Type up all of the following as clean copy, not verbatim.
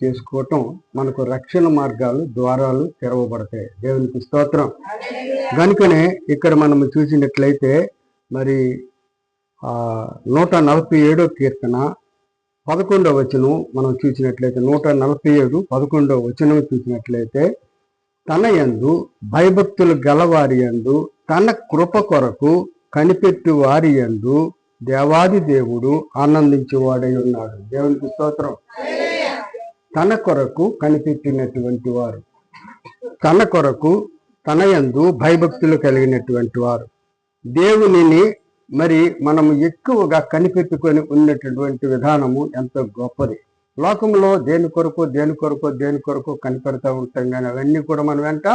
చేసుకోవటం మనకు రక్షణ మార్గాలు ద్వారాలు తెరవబడతాయి. దేవునికి స్తోత్రం. కనుకనే ఇక్కడ మనం చూసినట్లయితే మరి 147 కీర్తన 11వ వచనం మనం చూసినట్లయితే 147 11వ వచనం చూసినట్లయితే తన యందు భయభక్తులు గలవారి యందు తన కృప కొరకు కనిపెట్టు వారి యందు దేవాది దేవుడు ఆనందించేవాడై ఉన్నాడు. దేవునికి స్తోత్రం. తన కొరకు కనిపెట్టినటువంటి వారు, తన కొరకు తన యందు భయభక్తులు కలిగినటువంటి వారు, దేవునిని మరి మనము ఎక్కువగా కనిపెట్టుకొని ఉన్నటువంటి విధానము ఎంతో గొప్పది. లోకంలో దేని కొరకు కనిపెడతా ఉంటాం, కానీ అవన్నీ కూడా మనం వెంట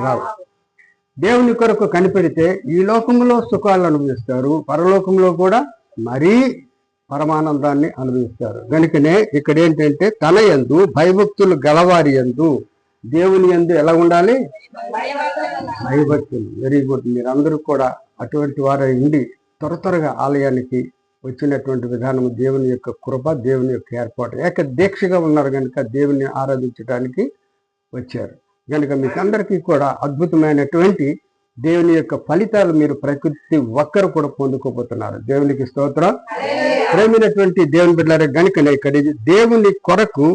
రావు. దేవుని కొరకు కనిపెడితే ఈ లోకంలో సుఖాలు అనుభవిస్తారు, పరలోకంలో కూడా మరీ పరమానందాన్ని అనుభవిస్తారు. కనుకనే ఇక్కడ ఏంటంటే తన యందు భయభక్తులు గలవారి యందు, దేవుని యందు ఎలా ఉండాలి? భయభక్తులు. Very good. మీరందరూ కూడా అటువంటి వారై ఉండి త్వరగా ఆలయానికి వచ్చినటువంటి విధానం దేవుని యొక్క కృప, దేవుని యొక్క ఏర్పాటు. ఏక దీక్షగా ఉన్నారు కనుక దేవుని ఆరాధించడానికి వచ్చారు. కనుక మీకందరికీ కూడా అద్భుతమైనటువంటి దేవుని యొక్క ఫలితాలు మీరు ప్రతి ఒక్కరు కూడా పొందుకోబోతున్నారు. దేవునికి స్తోత్రం. ప్రేమైనటువంటి దేవుని బిడ్డలారా, గనుకనే ఇక్కడ దేవుని కొరకు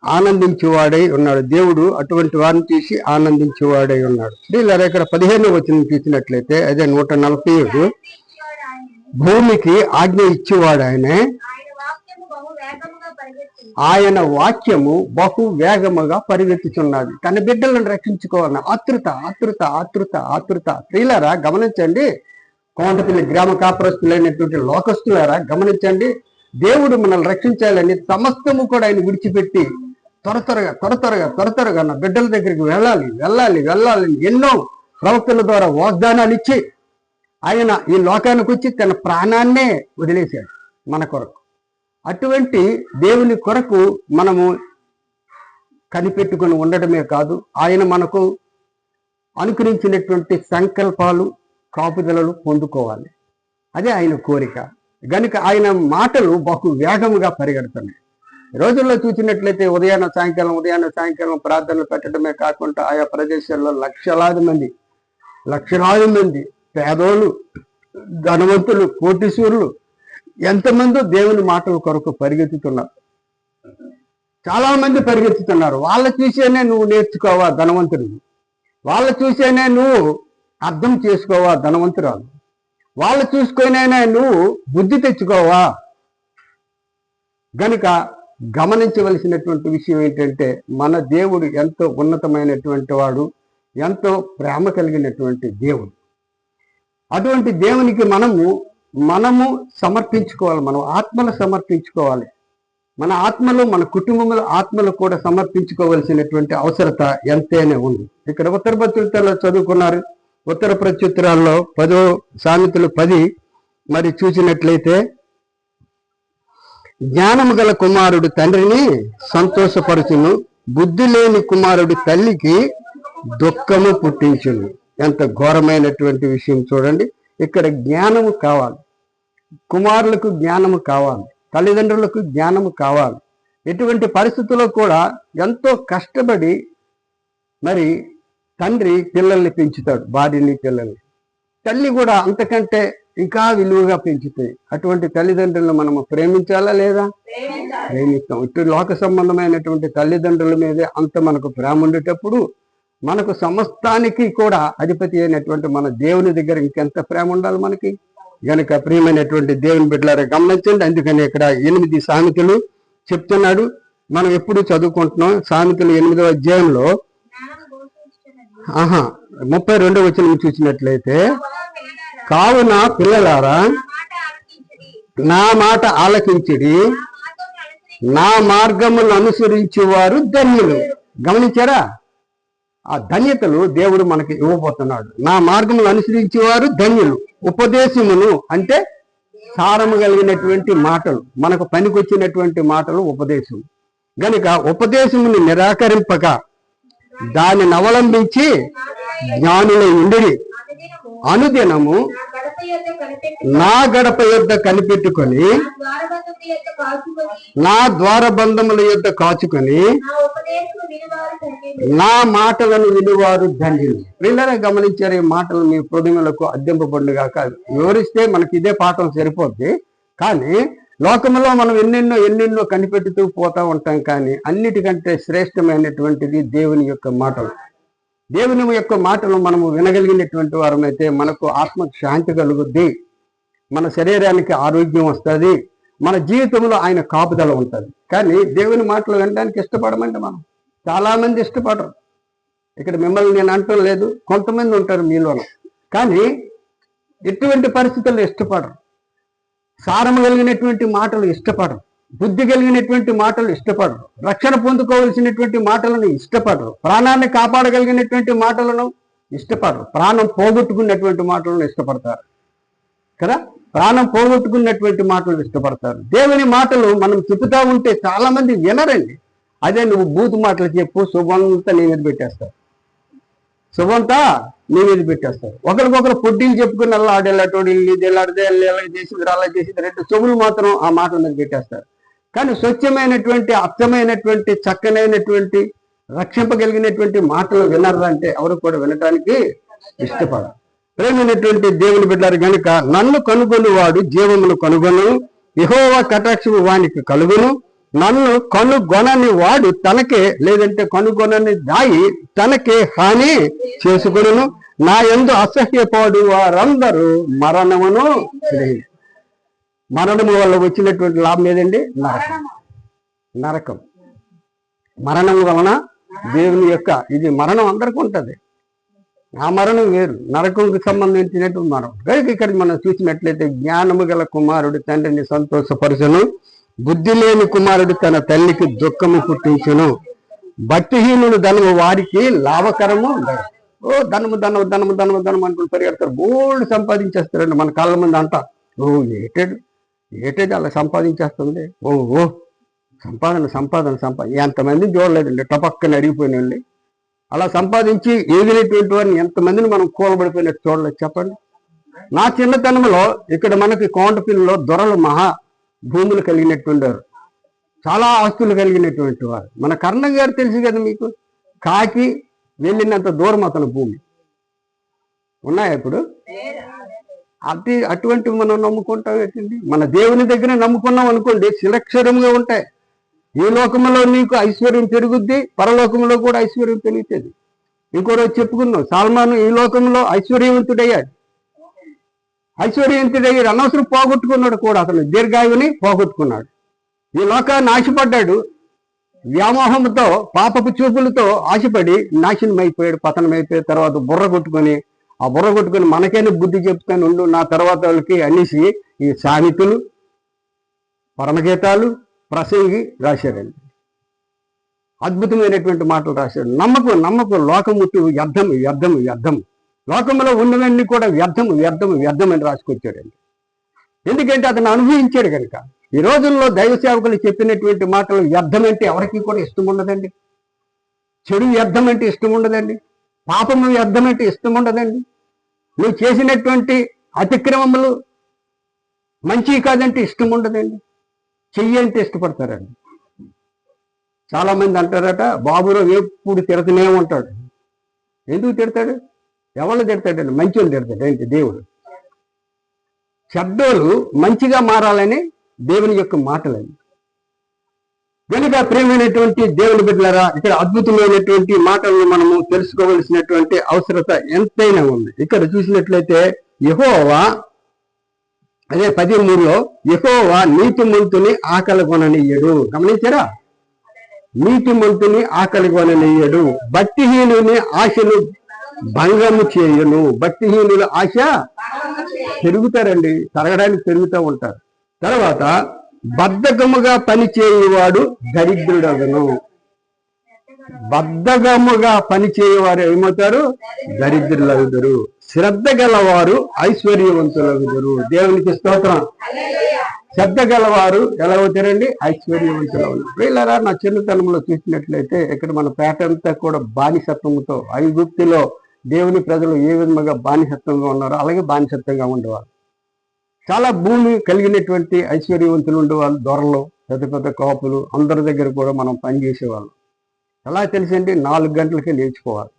ఆనందించేవాడై ఉన్నాడు. దేవుడు అటువంటి వారిని చూసి ఆనందించేవాడై ఉన్నాడు. వీళ్ళ ఇక్కడ 15వ వచనం చూసినట్లయితే అదే 147 భూమికి ఆజ్ఞ ఇచ్చేవాడు ఆయనే, ఆయన వాక్యము బహు వేగముగా పరిగెత్తుచున్నది. తన బిడ్డలను రక్షించుకోవాలని ఆతృత. స్త్రీలారా గమనించండి, కోంటపల్లి గ్రామ కాపురస్తులైనటువంటి లోకస్తులారా గమనించండి. దేవుడు మనల్ని రక్షించాలని సమస్తము కూడా ఆయన విడిచిపెట్టి త్వరగా నా బిడ్డల దగ్గరికి వెళ్ళాలి ఎన్నో ప్రవక్తల ద్వారా వాగ్దానాలు ఇచ్చి ఆయన ఈ లోకానికి వచ్చి తన ప్రాణాన్నే వదిలేశాడు మన కొరకు. అటువంటి దేవుని కొరకు మనము కనిపెట్టుకుని ఉండటమే కాదు, ఆయన మనకు అనుకరించినటువంటి సంకల్పాలు కాపుదలలు పొందుకోవాలి. అదే ఆయన కోరిక. గనుక ఆయన మాటలు బహు వేగముగా పరిగెడుతున్నాయి. రోజుల్లో చూసినట్లయితే ఉదయాన్న సాయంకాలం ప్రార్థనలు పెట్టడమే కాకుండా ఆయా ప్రదేశాల్లో లక్షలాది మంది పేదోళ్ళు, ధనవంతులు, కోటీశ్వరులు ఎంతమందో దేవుని మాటల కొరకు పరిగెత్తుతున్నారు. చాలా మంది పరిగెత్తుతున్నారు. వాళ్ళ చూసేనే నువ్వు నేర్చుకోవా ధనవంతుడు, వాళ్ళ చూసేనే నువ్వు అర్థం చేసుకోవా ధనవంతురాలు, వాళ్ళు చూసుకొనైనా నువ్వు బుద్ధి తెచ్చుకోవా. గనుక గమనించవలసినటువంటి విషయం ఏంటంటే మన దేవుడు ఎంతో ఉన్నతమైనటువంటి వాడు, ఎంతో ప్రేమ కలిగినటువంటి దేవుడు. అటువంటి దేవునికి మనము సమర్పించుకోవాలి. మనం ఆత్మలు సమర్పించుకోవాలి. మన ఆత్మలు, మన కుటుంబంలో ఆత్మలు కూడా సమర్పించుకోవలసినటువంటి అవసరత ఎంతైనా ఉంది. ఇక్కడ ఉత్తర ప్రత్యుత్తరాల్లో చదువుకున్నారు. ఉత్తర ప్రత్యుత్తరాల్లో 10 సామెతలు 10 మరి చూసినట్లయితే జ్ఞానము గల కుమారుడు తండ్రిని సంతోషపరచును, బుద్ధి లేని కుమారుడి తల్లికి దుఃఖము పుట్టించును. ఎంత ఘోరమైనటువంటి విషయం చూడండి. ఇక్కడ జ్ఞానము కావాలి, కుమారులకు జ్ఞానము కావాలి, తల్లిదండ్రులకు జ్ఞానము కావాలి. ఎటువంటి పరిస్థితుల్లో కూడా ఎంతో కష్టపడి మరి తండ్రి పిల్లల్ని పెంచుతాడు, భార్యని పిల్లల్ని. తల్లి కూడా అంతకంటే ఇంకా విలువగా పెంచుతాయి. అటువంటి తల్లిదండ్రులను మనము ప్రేమించాలా లేదా? ప్రేమిస్తాం. ఇటు లోక సంబంధమైనటువంటి తల్లిదండ్రుల మీదే అంత మనకు ప్రేమ ఉండేటప్పుడు మనకు సమస్తానికి కూడా అధిపతి అయినటువంటి మన దేవుని దగ్గర ఇంకెంత ప్రేమ ఉండాలి మనకి. గనుక ప్రియమైనటువంటి దేవుని బిడ్డలారా గమనించండి. అందుకని ఇక్కడ 8 సామెతలు చెప్తున్నాడు. మనం ఎప్పుడు చదువుకుంటున్నాం. సామెతలు 8వ అధ్యాయంలో 32వ వచనం చూసినట్లయితే కావున పిల్లలారా నా మాట ఆలకించిడి, నా మార్గములను అనుసరించేవారు ధన్యులు. గమనించారా? ఆ ధన్యతలు దేవుడు మనకి ఇవ్వబోతున్నాడు. నా మార్గములు అనుసరించేవారు ధన్యులు. ఉపదేశమును అంటే సారము కలిగినటువంటి మాటలు, మనకు పనికొచ్చినటువంటి మాటలు ఉపదేశం. గనుక ఉపదేశమును నిరాకరింపక దానిని అవలంబించి జ్ఞానులై ఉండిరి. అనుదినము నా గడప యొద్ద కనిపెట్టుకొని నా ద్వారబంధముల యొద్ద కాచుకొని నా మాటలను వినువారు ధన్యులు. పిల్లలు గమనించారు, ఈ మాటలు మీ హృదయములకు అద్దెంపబడుగాక. వివరిస్తే మనకి ఇదే పాఠం సరిపోద్ది. కానీ లోకంలో మనం ఎన్నెన్నో కనిపెట్టుతూ పోతా ఉంటాం. కానీ అన్నిటికంటే శ్రేష్టమైనటువంటిది దేవుని యొక్క మాటలు. దేవుని యొక్క మాటలు మనము వినగలిగినటువంటి వారమైతే మనకు ఆత్మకు శాంతి కలుగుద్ది, మన శరీరానికి ఆరోగ్యం వస్తుంది, మన జీవితంలో ఆయన కాపుదల ఉంటుంది. కానీ దేవుని మాటలు వినడానికి ఇష్టపడమంటే మనం చాలా మంది ఇష్టపడరు. ఇక్కడ మిమ్మల్ని నేను అంటం లేదు, కొంతమంది ఉంటారు మీలోన. కానీ ఎటువంటి పరిస్థితుల్లో ఇష్టపడరు. సారము కలిగినటువంటి మాటలు ఇష్టపడరు, బుద్ధి కలిగినటువంటి మాటలు ఇష్టపడరు, రక్షణ పొందుకోవలసినటువంటి మాటలను ఇష్టపడరు, ప్రాణాన్ని కాపాడగలిగినటువంటి మాటలను ఇష్టపడరు, ప్రాణం పోగొట్టుకున్నటువంటి మాటలను ఇష్టపడతారు కదా. ప్రాణం పోగొట్టుకున్నటువంటి మాటలు ఇష్టపడతారు. దేవుని మాటలు మనం చెబుతా ఉంటే చాలా మంది వినరండి. అదే నువ్వు బూతు మాటలు చెప్పు, శుభంతా నీ మీద పెట్టేస్తారు, శుభంతా నీ మీద పెట్టేస్తారు. ఒకరికొకరు పొడ్డీలు చెప్పుకుని అలా ఆడేళ్ళటోడు ఇది వెళ్ళాడితే ఎలా చేసింది అలా చేసింది, రెండు చెవులు మాత్రం ఆ మాటల మీద పెట్టేస్తారు. కానీ స్వచ్ఛమైనటువంటి అర్థమైనటువంటి చక్కనైనటువంటి రక్షింపగలిగినటువంటి మాటలు వినరంటే ఎవరు కూడా వినటానికి ఇష్టపడరు. ప్రేమైనటువంటి దేవుని బిడ్డలు గనుక నన్ను కనుగొని వాడు జీవమును కనుగొను, యెహోవా కటాక్షము వానికి కలుగును. నన్ను కనుగొనని వాడు తనకే, లేదంటే కనుగొనని దాయి తనకే హాని చేసుకొనును. నా యందు అసహ్యపడు వారందరూ మరణమును గ్రహించు. మరణము వల్ల వచ్చినటువంటి లాభం ఏదండి? నరకం. మరణం వలన దేవుని యొక్క ఇది మరణం అందరికీ ఉంటుంది. ఆ మరణం వేరు, నరకంకి సంబంధించినటువంటి మరణం. కనుక ఇక్కడ మనం చూసినట్లయితే జ్ఞానము గల కుమారుడు తండ్రిని సంతోషపరచును, బుద్ధి లేని కుమారుడు తన తల్లికి దుఃఖము పుట్టించును. భక్తిహీనుడు ధనము వారికి లాభకరము. ఓ ధనము ధనము ధనము ధనము ధనము అనుకుని పరిగెడతారు, బోల్డ్ సంపాదించేస్తారండి. మన కళ్ళ ముందు అంట ఓ ఏటేది అలా సంపాదించేస్తుంది, ఓ సంపాదన ఎంతమందిని చూడలేదండి, టపక్కని అరిగిపోయినండి. అలా సంపాదించి ఏగినటువంటి వారిని ఎంతమందిని మనం కూలబడిపోయినట్టు చూడలేదు చెప్పండి. నా చిన్నతనంలో ఇక్కడ మనకి కోంటపిల్లలో దొరలు మహా భూములు కలిగినటువంటి వారు, చాలా ఆస్తులు కలిగినటువంటి వారు. మన కర్ణం గారు తెలుసు కదా మీకు, కాకి వెళ్ళినంత దూరం అతని భూమి ఉన్నాయా ఇప్పుడు? అటువంటి మనం నమ్ముకుంటాం ఏంటండి? మన దేవుని దగ్గర నమ్ముకున్నాం అనుకోండి, సురక్షరంగా ఉంటాయి. ఈ లోకంలో నీకు ఐశ్వర్యం పెరుగుద్ది, పరలోకంలో కూడా ఐశ్వర్యం పెరుగుతుంది. ఇంకో రోజు చెప్పుకుందాం, సాల్మాను ఈ లోకంలో ఐశ్వర్యవంతుడయ్యాడు. అనవసరం పోగొట్టుకున్నాడు కూడా, అతను దీర్ఘాయువుని పోగొట్టుకున్నాడు. ఈ లోకాన్ని ఆశపడ్డాడు, వ్యామోహంతో పాపపు చూపులతో ఆశపడి నాశనం అయిపోయాడు, పతనమైపోయిన తర్వాత బుర్ర కొట్టుకొని మనకైనా బుద్ధి చెప్తాను ఉండు నా తర్వాత వాళ్ళకి అనేసి ఈ సామెతలు, పరమగీతాలు, ప్రసంగి రాశాడండి. అద్భుతమైనటువంటి మాటలు రాశాడు. నమ్మకు లోకముట్టు వ్యర్థము. లోకంలో ఉన్నవన్నీ కూడా వ్యర్థం అని రాసుకొచ్చాడండి. ఎందుకంటే అతను అనుభవించాడు కనుక. ఈ రోజుల్లో దైవ సేవకులు చెప్పినటువంటి మాటలు వ్యర్థం అంటే ఎవరికి కూడా ఇష్టం ఉండదండి. చెడు వ్యర్థం అంటే ఇష్టం ఉండదండి. పాపము వ్యర్థం అంటే ఇష్టం ఉండదండి. నువ్వు చేసినటువంటి అతిక్రమములు మంచి కాదంటే ఇష్టం ఉండదండి. చెయ్యి అంటే ఇష్టపడతారండి. చాలా మంది అంటారట, బాబురావు ఎప్పుడు తిడతనే ఉంటాడు. ఎందుకు తిడతాడు? ఎవరు తిడతాడండి? మంచిని తిడతాడు ఏంటి? దేవుడు. చెడ్డోళ్ళు మంచిగా మారాలని దేవుని యొక్క మాటలని. కనుక ప్రియమైనటువంటి దేవుని బిడ్డలారా, ఇక్కడ అద్భుతమైనటువంటి మాటలను మనము తెలుసుకోవలసినటువంటి అవసరత ఎంతైనా ఉంది. ఇక్కడ చూసినట్లయితే యెహోవా, అదే 13లో, యెహోవా నీతిమంతుని ఆకలి కొననీయడు. గమనించారా? నీతిమంతుని ఆకలి కొననీయడు, భక్తిహీనుని ఆశను భంగము చేయను. భక్తిహీనుల ఆశ పెరుగుతారండి, తరగడానికి పెరుగుతూ ఉంటారు. తర్వాత బద్ధకముగా పనిచేయువాడు దరిద్రుడగను. బద్ధకముగా పనిచేయవారు ఏమవుతారు? దరిద్రులగుదురు. శ్రద్ధ గలవారు ఐశ్వర్యవంతులగుదురు. దేవునికి స్తోత్రం. శ్రద్ధ గలవారు ఎలా అవుతారండి? ఐశ్వర్యవంతులు. వీళ్ళరా నా చిన్నతనంలో చూసినట్లయితే ఇక్కడ మన పేట అంతా కూడా బానిసత్వంతో, ఐగుప్తులో దేవుని ప్రజలు ఏ విధంగా బానిసత్వంగా ఉన్నారో అలాగే బానిసత్వంగా ఉండేవాళ్ళు. చాలా భూమి కలిగినటువంటి ఐశ్వర్యవంతులు ఉండేవాళ్ళు, దొరలు, పెద్ద పెద్ద కాపులు, అందరి దగ్గర కూడా మనం పనిచేసేవాళ్ళం. ఎలా తెలిసండి? 4 గంటలకే లేచిపోవాలి.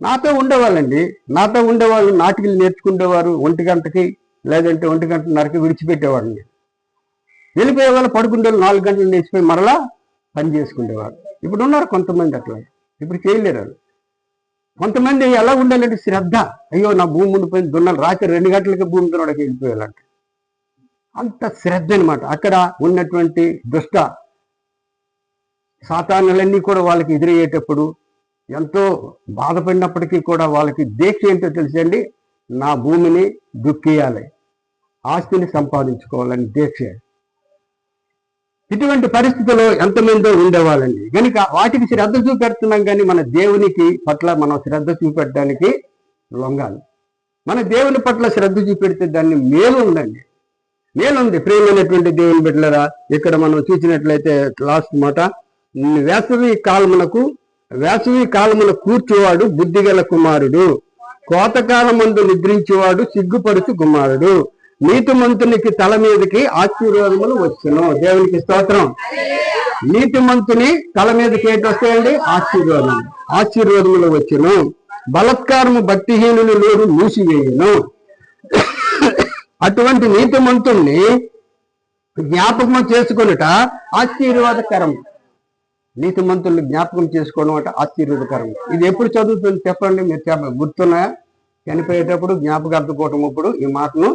నాతో ఉండేవాళ్ళండి. నాతో ఉండేవాళ్ళు నాటికలు నేర్చుకునేవారు. 1 గంటకి లేదంటే 1 గంటన్నరకి విడిచిపెట్టేవాడిని. వెళ్ళిపోయేవాళ్ళు, పడుకుంటే 4 గంటలు లేచిపోయి మరలా పని చేసుకునేవారు. ఇప్పుడు ఉన్నారు కొంతమంది అట్లా, ఇప్పుడు చేయలేరు. కొంతమంది ఎలా ఉండాలంటే శ్రద్ధ. అయ్యో నా భూమి ఉండిపోయింది, దున్నాలు, రాత్రి 2 గంటలకి భూమి దున్నడానికి వెళ్ళిపోయాలంట. అంత శ్రద్ధ అనమాట. అక్కడ ఉన్నటువంటి దుష్ట సాతానులన్నీ కూడా వాళ్ళకి ఎదురయ్యేటప్పుడు ఎంతో బాధపడినప్పటికీ కూడా వాళ్ళకి దీక్ష ఏంటో తెలుసండి, నా భూమిని దుక్కియాలి, ఆస్తిని సంపాదించుకోవాలని దీక్ష. ఇటువంటి పరిస్థితుల్లో ఎంతమందో ఉండేవాళ్ళండి. కనుక వాటికి శ్రద్ధ చూపెడుతున్నాం, కానీ మన దేవునికి పట్ల మనం శ్రద్ధ చూపెట్టడానికి లొంగాలి. మన దేవుని పట్ల శ్రద్ధ చూపెడితే దాన్ని మేలు ఉందండి, మేలుంది. ప్రియమైనటువంటి దేవుని బిడ్డలారా, ఇక్కడ మనం చూసినట్లయితే లాస్ట్ మాట, వేసవి కాలమున కూర్చువాడు బుద్ధిగల కుమారుడు, కోతకాలమందు నిద్రించేవాడు సిగ్గుపరుచు కుమారుడు, నీతిమంతునికి తల మీదకి ఆశీర్వాదములు వచ్చును. దేవునికి స్తోత్రం. నీతిమంతుని తల మీదకి ఏంటి వస్తాయండి? ఆశీర్వాదములు వచ్చును. బలత్కారము భక్తిహీనుని నోరు మూసివేయును. అటువంటి నీతిమంతుణ్ణి జ్ఞాపకం చేసుకొనుట ఆశీర్వాదకరం. నీతిమంతుల్ని జ్ఞాపకం చేసుకోవడం అంటే ఆశీర్వాదకరం. ఇది ఎప్పుడు చదువుతుంది చెప్పండి, మీరు గుర్తున్నాయా? చనిపోయేటప్పుడు జ్ఞాపకార్థం ఇప్పుడు ఈ మాటను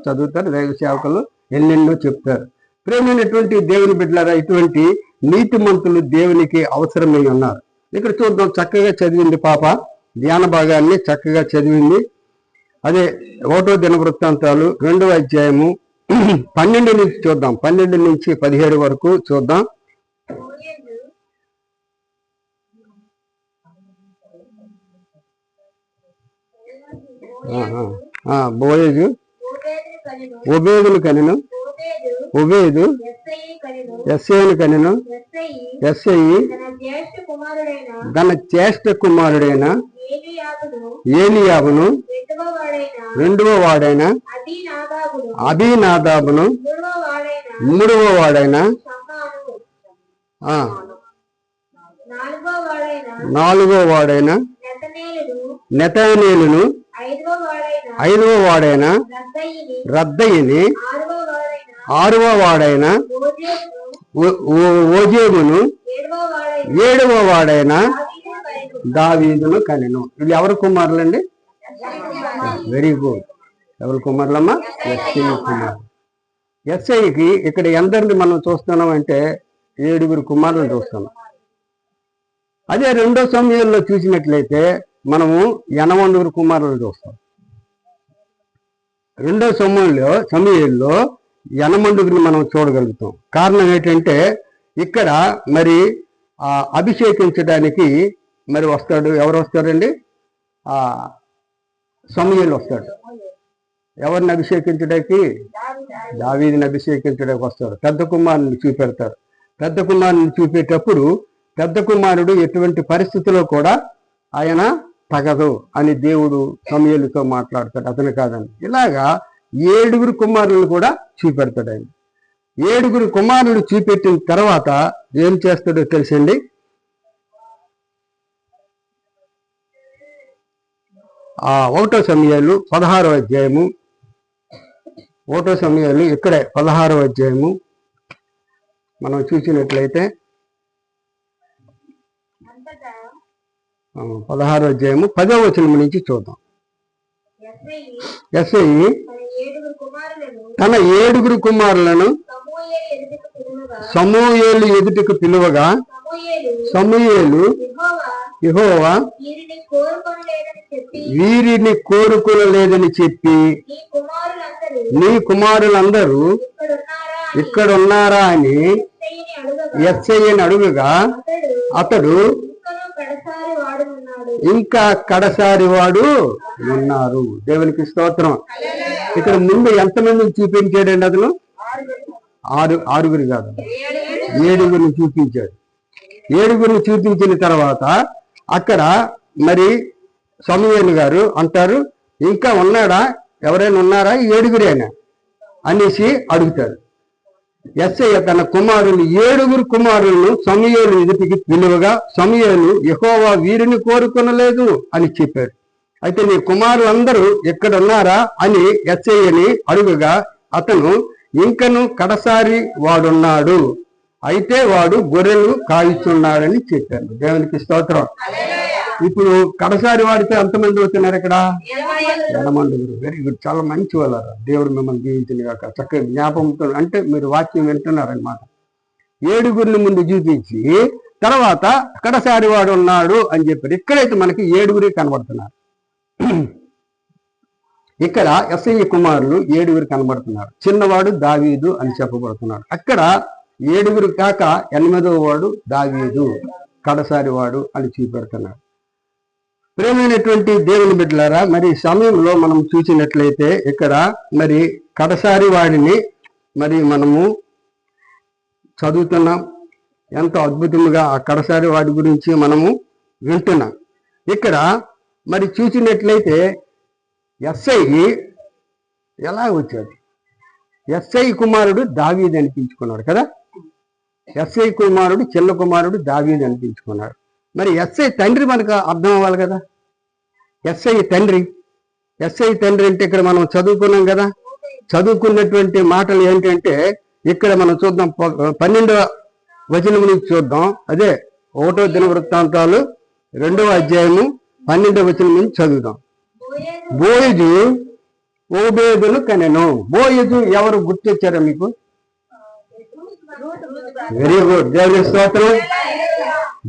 చదువుతారు దైవ సేవకులు, ఎన్నెన్నో చెప్తారు. ప్రేమైనటువంటి దేవుని బిడ్డలారా, ఇటువంటి నీతిమంతులు దేవునికి అవసరమై ఉన్నారు. ఇక్కడ చూద్దాం, చక్కగా చదివింది పాప, ధ్యాన భాగాన్ని చక్కగా చదివింది. అదే 1వ దినవృత్తాంతాలు 2వ అధ్యాయము 12 నుంచి చూద్దాం, 12 నుంచి 17 వరకు చూద్దాం. బోయేజు ఒబేదును కనెను, ఒబేదు ఎస్ఐను కనెను, ఎస్ఐ తన జ్యేష్ఠ కుమారుడైన ఏలియాబును, 2వ వాడైన అబీనాదాబును, 3వ వాడైన 4వ వాడైన నెతనేలును, 5వ వాడైన రద్దయిని, 6వ వాడైన ఓజేబును, 7వ వాడైన దావీదును కనెను. వీళ్ళు ఎవరు కుమారులండి? Very good. ఎవరు కుమారులమ్మా? ఎస్ఐ కుమారు. ఎస్ఐకి ఇక్కడ ఎందరిని మనం చూస్తున్నాం అంటే 7 కుమారులను చూస్తున్నాం. అదే 2వ సమయంలో చూసినట్లయితే మనము 80 కుమారులను చూస్తాం. 2వ సమయంలో 80 మనం చూడగలుగుతాం. కారణం ఏంటంటే ఇక్కడ మరి అభిషేకించడానికి మరి వస్తాడు. ఎవరు వస్తారండి? సమూయేలు వస్తాడు. ఎవరిని అభిషేకించడానికి? దావీదుని అభిషేకించడానికి వస్తాడు. పెద్ద కుమారుని చూపెడతారు. పెద్ద కుమారుని చూపేటప్పుడు పెద్ద కుమారుడు ఎటువంటి పరిస్థితిలో కూడా ఆయన తగదు అని దేవుడు సమూయేలుతో మాట్లాడతాడు, అతను కాదని. ఇలాగా 7 కుమారులను కూడా చూపెడతాడు ఆయన. 7 కుమారులు చూపెట్టిన తర్వాత ఏం చేస్తాడో తెలుసండి. 1వ సమూయేలు 16వ అధ్యాయము, 1వ సమూయేలు ఇక్కడే 16వ అధ్యాయము మనం చూసినట్లయితే 16వ అధ్యాయము 10వ వచనం నుంచి చూద్దాం. ఎస్ఐ తన 7 కుమారులను సమూయేలు ఎదుటికి పిలువగా సమూయేలు యెహోవా వీరిని కోరుకోలేదని చెప్పి నీ కుమారులందరూ ఇక్కడ ఉన్నారా అని ఎస్ఐని అడుగుగా అతడు ఇంకా కడసారి వాడు ఉన్నారు. దేవునికి స్తోత్రం. ఇక్కడ ముందు ఎంతమందిని చూపించాడండి? అతను 6 కాదు, 7 చూపించాడు. 7 చూపించిన తర్వాత అక్కడ మరి సమూయేలు గారు అంటారు, ఇంకా ఉన్నాడా, ఎవరైనా ఉన్నారా, 7 అనేసి అడుగుతారు. యెస్సయ్య తన కుమారులు 7 కుమారులను సమూయేలు ఎదుటికి పిలువగా సమూయేలు యెహోవా వీరిని కోరుకొనలేదు అని చెప్పారు. అయితే నీ కుమారులందరూ ఎక్కడ ఉన్నారా అని యెస్సయ్యని అడుగుగా అతను ఇంకను కడసారి వాడున్నాడు, అయితే వాడు గొర్రెలు కాయిస్తున్నాడని చెప్పారు. దేవునికి స్తోత్రం. ఇప్పుడు కడసారి వాడితే ఎంతమంది అవుతున్నారు ఇక్కడ? 8 వెరీ గుడ్, చాలా మంచి వాళ్ళారా. దేవుడు మిమ్మల్ని దీవించింది కాక. చక్కగా జ్ఞాపకంతో అంటే మీరు వాక్యం వింటున్నారనమాట. 7 ముందు చూపించి తర్వాత కడసారి వాడు ఉన్నాడు అని చెప్పారు. ఇక్కడైతే మనకి 7 కనబడుతున్నారు. ఇక్కడ యెస్సయ్య కుమారులు 7 కనబడుతున్నారు. చిన్నవాడు దావీదు అని చెప్పబడుతున్నాడు. అక్కడ 7 కాక 8వ వాడు దావీదు, కడసారి వాడు అని చూపెడుతున్నాడు. ప్రేమైనటువంటి దేవుని బిడ్డలారా, మరి సమయంలో మనం చూసినట్లయితే ఇక్కడ మరి కడసారి వాడిని మరి మనము చదువుతున్నాం. ఎంతో అద్భుతంగా ఆ కడసారి వాడి గురించి మనము వింటున్నాం. ఇక్కడ మరి చూసినట్లయితే యెస్సయ్య ఎలా వచ్చాడు? యెస్సయ్య కుమారుడు దావీదు అనిపించుకున్నాడు కదా. యెస్సయ్య కుమారుడు, చిన్న కుమారుడు దావీదు అనిపించుకున్నాడు. మరి యెస్సయ్య తండ్రి మనకు అర్థం అవ్వాలి కదా. యెస్సయ్య తండ్రి అంటే ఇక్కడ మనం చదువుకున్నాం కదా. చదువుకున్నటువంటి మాటలు ఏంటంటే ఇక్కడ మనం చూద్దాం, 12వ వచనం నుంచి చూద్దాం. అదే 1వ దినవృత్తాంతాలు 2వ అధ్యాయము 12వ వచనం నుంచి చదువుదాం. బోయజు ఓబేదును కనెను. బోయజు ఎవరు గుర్తొచ్చారా మీకు? వెరీ గుడ్, దేవుని స్తోత్రం.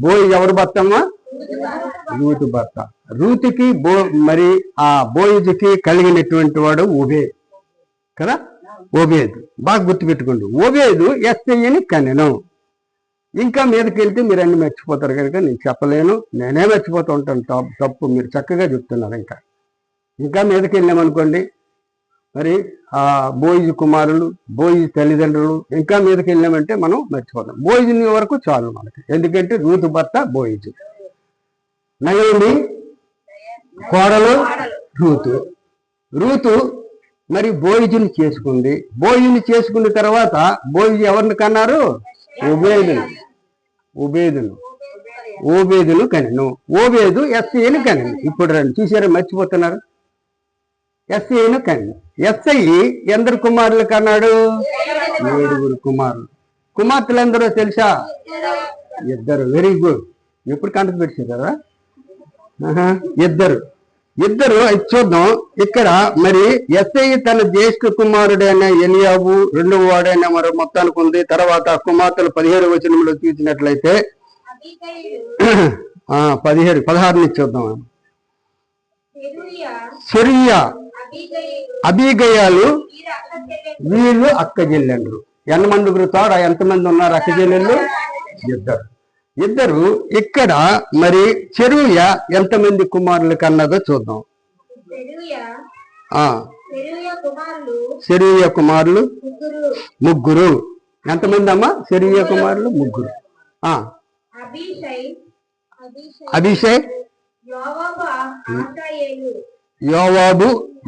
బోయ్ ఎవరు భర్త అమ్మా? రూతు భర్త. రూతుకి మరి ఆ బోయజుకి కలిగినటువంటి వాడు ఓబేదు కదా. ఓబేదు బాగా గుర్తుపెట్టుకోండి. ఓబేదు యెస్సయ్యని కనెను. ఇంకా మీదకి వెళ్తే మీరు అన్ని మర్చిపోతారు కనుక నేను చెప్పలేను, నేనే మర్చిపోతూ ఉంటాను. తప్పు మీరు చక్కగా చెప్తున్నారు. ఇంకా మీదకి వెళ్ళామనుకోండి, మరి ఆ బోయిజు కుమారులు, బోయిజు తల్లిదండ్రులు, ఇంకా మీదకి వెళ్ళామంటే మనం మర్చిపోతాం. బోయిజుని వరకు చాలు మనకి, ఎందుకంటే రూతు భర్త బోయిజు. నయోమి కోడలు రూతు మరి బోయిజుని చేసుకుంది. బోయిజుని చేసుకున్న తర్వాత బోయిజు ఎవరిని కన్నారు? ఓబేదును కనెను. ఓబేదు యెస్సయ్యను కనెను. ఇప్పుడు రండి, చూసారా, మర్చిపోతున్నారు. యెస్సయ్యను కనెను. యెస్సయ్య ఎందరు కుమారులు కన్నాడు? 7 కుమారులు. కుమార్తెలు ఎందరో తెలుసా? 2. వెరీ గుడ్, ఎప్పుడు కంట పెట్టారు కదా. 2 అది చూద్దాం. ఇక్కడ మరి యెస్సయ్య తన జ్యేష్ఠ కుమారుడైన ఎలియాబు, 2వ వాడైన మరి మొత్తానికి ఉంది. తర్వాత కుమార్తెలు 17వ వచనంలో చూసినట్లయితే 16 నుంచి చూద్దాం. సెరూయా, అబీగయాలు వీళ్ళు అక్క చెల్లెండ్రు. 8 తోడ ఎంతమంది ఉన్నారు అక్క చెల్లెళ్ళు? 2. ఇక్కడ మరి సెరూయా ఎంతమంది కుమారులు కన్నదో చూద్దాం. సెరూయా కుమారులు 3. ఎంతమంది అమ్మా? సెరూయా కుమారులు 3. అబీషై,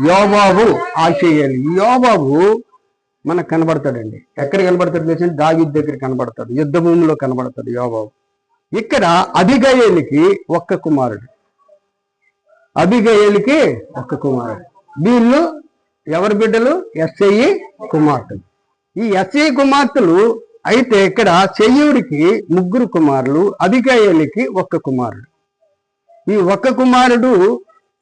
యోవాబు, ఆషేయేలు. యోవాబు మనకు కనబడతాడండి. ఎక్కడ కనబడతాడు తెలిసి? దావీదు దగ్గర కనబడతాడు, యుద్ధ భూమిలో కనబడతాడు యోవాబు. ఇక్కడ అబీగయీలుకి 1 కుమారుడు. వీళ్ళు ఎవరి బిడ్డలు? యెస్సయ్య కుమార్తెలు. ఈ యెస్సయ్య కుమార్తెలు అయితే ఇక్కడ చెయ్యూడికి 3 కుమారులు, అబీగయీలుకి 1 కుమారుడు. ఈ 1 కుమారుడు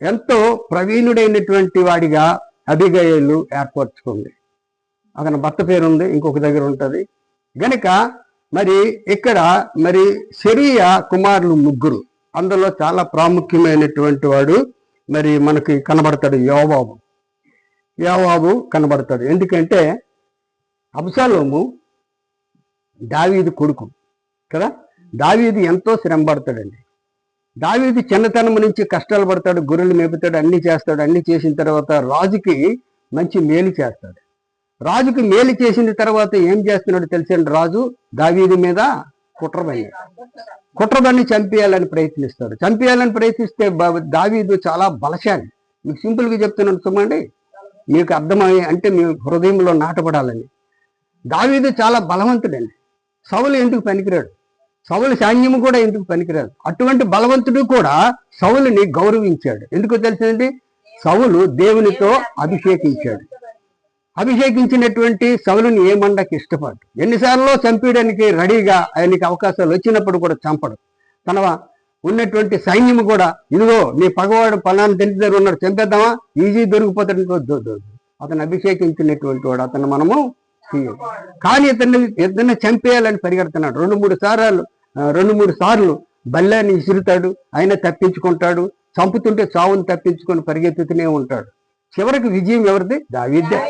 ఎంతో ప్రవీణుడైనటువంటి వాడిగా అబీగయీలు ఏర్పరచుకుంది. అతని భర్త పేరుంది, ఇంకొక దగ్గర ఉంటుంది గనుక మరి ఇక్కడ మరి సెరూయా కుమారులు 3. అందులో చాలా ప్రాముఖ్యమైనటువంటి వాడు మరి మనకి కనబడతాడు యోవాబు కనబడతాడు. ఎందుకంటే అబ్షాలోము దావీదు కొడుకు కదా. దావీదు ఎంతో శ్రమ పడతాడండి. దావీదు చిన్నతనం నుంచి కష్టాలు పడతాడు, గొర్రెలు మేపుతాడు, అన్ని చేస్తాడు. అన్ని చేసిన తర్వాత రాజుకి మంచి మేలు చేస్తాడు. రాజుకి మేలు చేసిన తర్వాత ఏం చేస్తున్నాడు తెలిసండి? రాజు దావీదు మీద కుట్రదాన్ని చంపేయాలని ప్రయత్నిస్తాడు. చంపేయాలని ప్రయత్నిస్తే దావీదు చాలా బలశాలి. మీకు సింపుల్గా చెప్తున్నాను చూడండి, మీకు అర్థమయ్యి అంటే మీ హృదయంలో నాటపడాలని. దావీదు చాలా బలవంతుడండి. సౌలు ఎందుకు పనికిరాడు, సౌలు సైన్యము కూడా ఎందుకు పనికిరాదు. అటువంటి బలవంతుడు కూడా సౌలుని గౌరవించాడు. ఎందుకో తెలిసిందండి, సౌలు దేవునితో అభిషేకించాడు. అభిషేకించినటువంటి సౌలుని ఏ మండకి ఇష్టపడు. ఎన్నిసార్లు చంపేయడానికి రెడీగా ఆయనకి అవకాశాలు వచ్చినప్పుడు కూడా చంపడు. తన ఉన్నటువంటి సైన్యము కూడా, ఇదిగో నీ పగవాడు పలానా తెలిసి దగ్గర ఉన్నాడు, చంపేద్దామా, ఈజీ దొరికిపోతాడు. అతను అభిషేకించినటువంటి వాడు, అతను మనము కానీ ఇతన్ని చంపేయాలని పరిగెడుతున్నాడు. 2-3 సార్లు బల్లాన్ని విసురుతాడు, ఆయన తప్పించుకుంటాడు. చంపుతుంటే చావును తప్పించుకొని పరిగెత్తుతూనే ఉంటాడు. చివరికి విజయం ఎవరిది? దావీదే.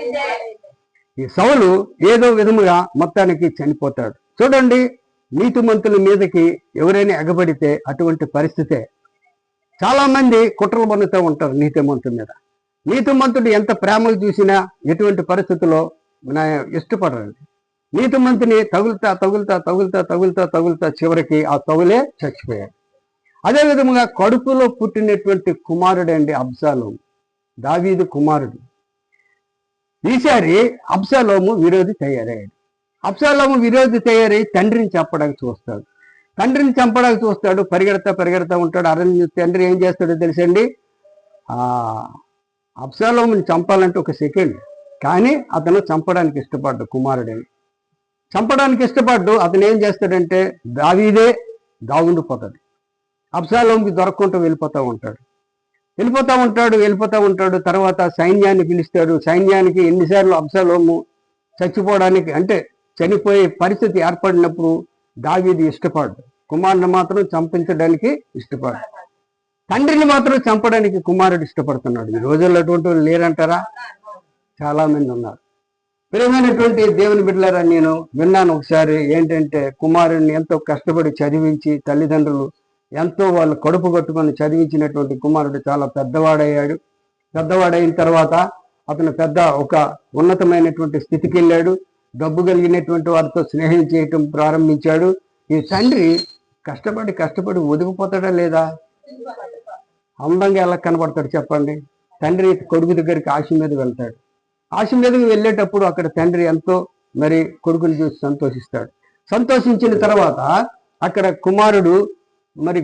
ఈ సౌలు ఏదో విధముగా మొత్తానికి చనిపోతాడు. చూడండి, నీతిమంతుల మీదకి ఎవరైనా ఎగబడితే అటువంటి పరిస్థితే. చాలా మంది కుట్రలు పన్నుతూ ఉంటారు నీతిమంతుల మీద. నీతిమంతుడు ఎంత ప్రేమలు చూసినా ఎటువంటి పరిస్థితుల్లో ఇష్టపడరండి. నీతిమంతుని తగులుతా చివరికి ఆ తగులే చచ్చిపోయాడు. అదే విధముగా కడుపులో పుట్టినటువంటి కుమారుడండి అబ్షాలోము, దావీదు కుమారుడు. ఈసారి అబ్షాలోము విరోధి తయారయ్యాడు. అబ్షాలోము విరోధి తయారై తండ్రిని చంపడానికి చూస్తాడు. పరిగెడతా ఉంటాడు. తండ్రి ఏం చేస్తాడో తెలుసండి, అబ్షాలోముని చంపాలంటే ఒక సెకండ్, కానీ అతను చంపడానికి ఇష్టపడ్డు. కుమారుడిని చంపడానికి ఇష్టపడ్డు. అతను ఏం చేస్తాడంటే దావీదే దాగుండిపోతాడు. అబ్షాలోముకి దొరకకుండా వెళ్ళిపోతూ ఉంటాడు. తర్వాత సైన్యాన్ని పిలుస్తాడు. సైన్యానికి ఎన్నిసార్లు అబ్షాలోము చచ్చిపోవడానికి అంటే చనిపోయే పరిస్థితి ఏర్పడినప్పుడు దావీదు ఇష్టపడ్డు. కుమారుని మాత్రం చంపించడానికి ఇష్టపడ్డు. తండ్రిని మాత్రం చంపడానికి కుమారుడు ఇష్టపడుతున్నాడు. ఈ రోజుల్లో అటువంటి వాళ్ళు లేరంటారా? చాలా మంది ఉన్నారు. ప్రియమైనటువంటి దేవుని బిడ్డలారా, నేను విన్నాను ఒకసారి ఏంటంటే, కుమారుడిని ఎంతో కష్టపడి చదివించి తల్లిదండ్రులు ఎంతో వాళ్ళు కడుపు కట్టుకొని చదివించినటువంటి కుమారుడు చాలా పెద్దవాడయ్యాడు. పెద్దవాడైన తర్వాత అతను ఒక ఉన్నతమైనటువంటి స్థితికి వెళ్ళాడు. డబ్బు కలిగినటువంటి వారితో స్నేహం చేయటం ప్రారంభించాడు. ఈ తండ్రి కష్టపడి ఒదిగిపోతాడా లేదా? అందంగా ఎలా కనబడతాడు చెప్పండి? తండ్రి కొడుకు దగ్గరికి ఆశ మీద వెళ్తాడు. ఆశ మీదకి వెళ్ళేటప్పుడు అక్కడ తండ్రి ఎంతో కొడుకుని చూసి సంతోషించిన తర్వాత అక్కడ కుమారుడు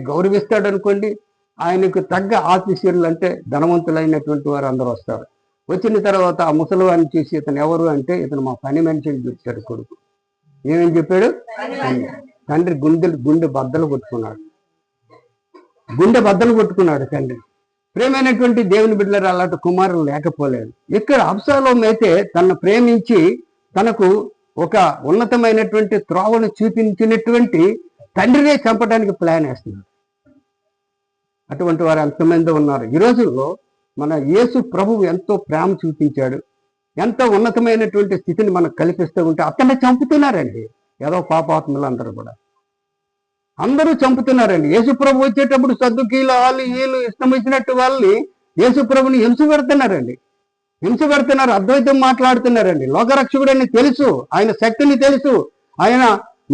గౌరవిస్తాడు అనుకోండి. ఆయనకు తగ్గ ఆఫీసర్లు అంటే ధనవంతులైనటువంటి వారు అందరూ వస్తారు. వచ్చిన తర్వాత ఆ ముసలివాడిని చూసి ఇతను ఎవరు అంటే, ఇతను మా పని మనిషి అని చెప్తాడు కొడుకు. ఏమని చెప్పాడు? తండ్రి గుండె బద్దలు కొట్టుకున్నాడు తండ్రి. ప్రేమైనటువంటి దేవుని బిడ్డలారా, అలాంటి కుమారులు లేకపోలేదు. ఇక్కడ అబ్షాలోము అయితే తనను ప్రేమించి తనకు ఒక ఉన్నతమైనటువంటి త్రోవను చూపించినటువంటి తండ్రినే చంపడానికి ప్లాన్ వేస్తున్నాడు. అటువంటి వారు ఎంతమంది ఉన్నారు ఈ రోజుల్లో. మన యేసు ప్రభువు ఎంతో ప్రేమ చూపించాడు, ఎంతో ఉన్నతమైనటువంటి స్థితిని మనకు కల్పిస్తూ ఉంటే అతన్ని చంపుతున్నారండి. ఏదో పాపాత్ములు అందరూ చంపుతున్నారండి. యేసు ప్రభు వచ్చేటప్పుడు సద్దుకీలు వీళ్ళు ఇష్టం వచ్చినట్టు వాళ్ళని యేసు ప్రభుని హింస పెడుతున్నారు. అద్వైతం మాట్లాడుతున్నారండి. లోకరక్షకుడు అని తెలుసు, ఆయన శక్తిని తెలుసు, ఆయన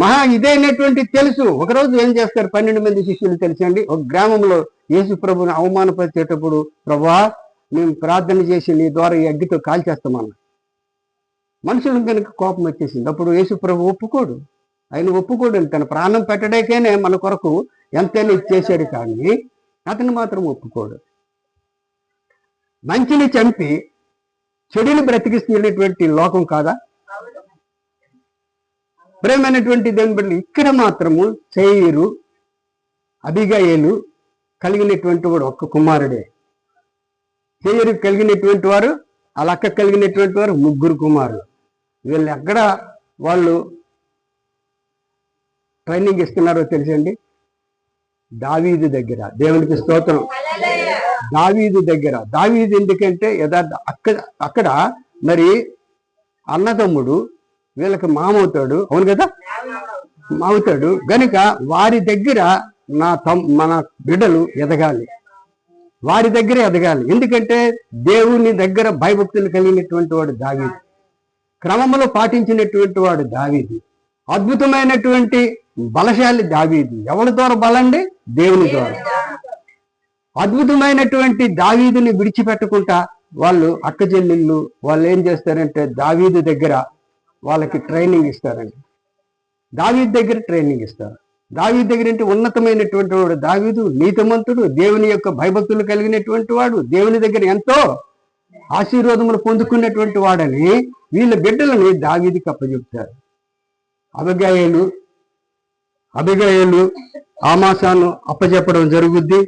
మహా ఇదైనటువంటి తెలుసు. ఒకరోజు ఏం చేస్తారు, 12 మంది శిష్యులు తెలుసండి, ఒక గ్రామంలో యేసు ప్రభుని అవమానపరిచేటప్పుడు, ప్రభువా మేము ప్రార్థన చేసి నీ ద్వారా ఈ అగ్గితో కాల్చేస్తామన్నా. మనుషులు కనుక కోపం వచ్చేసింది. అప్పుడు యేసు ప్రభు ఒప్పుకోడు. ఆయన ఒప్పుకోడు. తన ప్రాణం పెట్టడానికైనా మన కొరకు ఎంతైనా ఇచ్చేశాడు, కానీ అతను మాత్రం ఒప్పుకోడు. మంచిని చంపి చెడుని బ్రతికిస్తున్నటువంటి లోకం కాదా? ప్రేమైనటువంటి దేవుని బిడ్డలు, ఇక్కడ మాత్రము సేయీరు అబీగయీలు కలిగినటువంటి వాడు ఒక్క కుమారుడే. సేయీరు కలిగినటువంటి వారు, అలక్క కలిగినటువంటి వారు 3 కుమారులు. వీళ్ళు ఎక్కడ వాళ్ళు ట్రైనింగ్ ఇస్తున్నారో తెలుసండి? దావీదు దగ్గర. దేవునికి స్తోత్రం. దావీదు దగ్గర. దావీదు ఎందుకంటే అక్కడ అన్నదమ్ముడు వీళ్ళకి మామవుతాడు, అవును కదా, మావుతాడు గనుక వారి దగ్గర మన బిడ్డలు ఎదగాలి, వారి దగ్గర ఎదగాలి. ఎందుకంటే దేవుని దగ్గర భయభక్తులు కలిగినటువంటి వాడు దావీదు, క్రమంలో పాటించినటువంటి వాడు దావీదు. అద్భుతమైనటువంటి బలశాలి దావీదు. ఎవరి ద్వారా బలండి? దేవుని ద్వారా. అద్భుతమైనటువంటి దావీదుని విడిచిపెట్టకుండా వాళ్ళు అక్క చెల్లెళ్ళు వాళ్ళు ఏం చేస్తారంటే దావీదు దగ్గర వాళ్ళకి ట్రైనింగ్ ఇస్తారండి. దావీదు దగ్గర ట్రైనింగ్ ఇస్తారు. దావీదు దగ్గర అంటే ఉన్నతమైనటువంటి వాడు దావీదు, నీతిమంతుడు, దేవుని యొక్క భయభక్తులు కలిగినటువంటి వాడు, దేవుని దగ్గర ఎంతో ఆశీర్వాదములు పొందుకున్నటువంటి వాడని వీళ్ళ బిడ్డలని దావీదుకి అప్పచెప్తారు. అబిగయలు ఆమాసాను అప్పచెప్పడం జరుగుద్ది.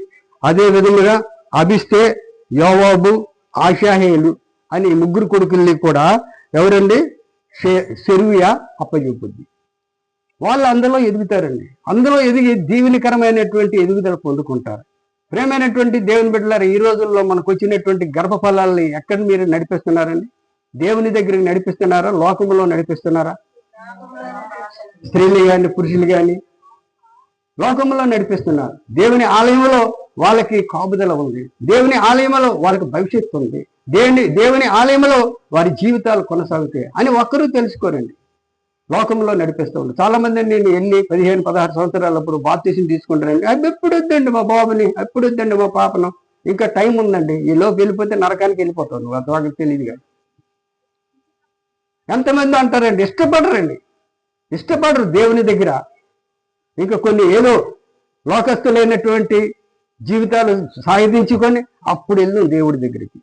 అదే విధముగా అబిస్తే, యోవాబు, ఆషాహేలు అని ముగ్గురు కొడుకుల్ని కూడా ఎవరండి? సెరూయా అప్పచెప్పుద్ది. వాళ్ళు అందులో ఎదుగుతారండి. అందులో ఎదిగి దీవెనకరమైనటువంటి ఎదుగుదల పొందుకుంటారు. ప్రేమైనటువంటి దేవుని బిడ్డలారా, ఈ రోజుల్లో మనకు వచ్చినటువంటి గర్భఫలాలని ఎక్కడ మీరు నడిపిస్తున్నారండి? దేవుని దగ్గరికి నడిపిస్తున్నారా? లోకంలో నడిపిస్తున్నారా? స్త్రీలు కానీ పురుషులు కానీ లోకంలో నడిపిస్తున్నారు. దేవుని ఆలయంలో వాళ్ళకి కాపుదల ఉంది. దేవుని ఆలయంలో వాళ్ళకి భవిష్యత్తు ఉంది. దేవుని ఆలయంలో వారి జీవితాలు కొనసాగుతాయి అని ఒక్కరూ తెలుసుకోరండి. లోకంలో నడిపిస్తూ ఉంటారు. చాలా మంది నేను వెళ్ళి 15-16 సంవత్సరాలప్పుడు బాప్తీసం తీసుకుంటానండి. అది ఎప్పుడు వద్దండి మా బాబుని, ఎప్పుడు వద్దండి మా పాపను, ఇంకా టైం ఉందండి, ఈ లోపు వెళ్ళిపోతే నరకానికి వెళ్ళిపోతాను, వాళ్ళకి తెలియదుగా. ఎంతమంది అంటారండి? ఇష్టపడరు దేవుని దగ్గర. ఇంకా కొన్ని ఏదో లోకస్తులైనటువంటి జీవితాలు సాధించుకొని అప్పుడు వెళ్ళు దేవుడి దగ్గరికి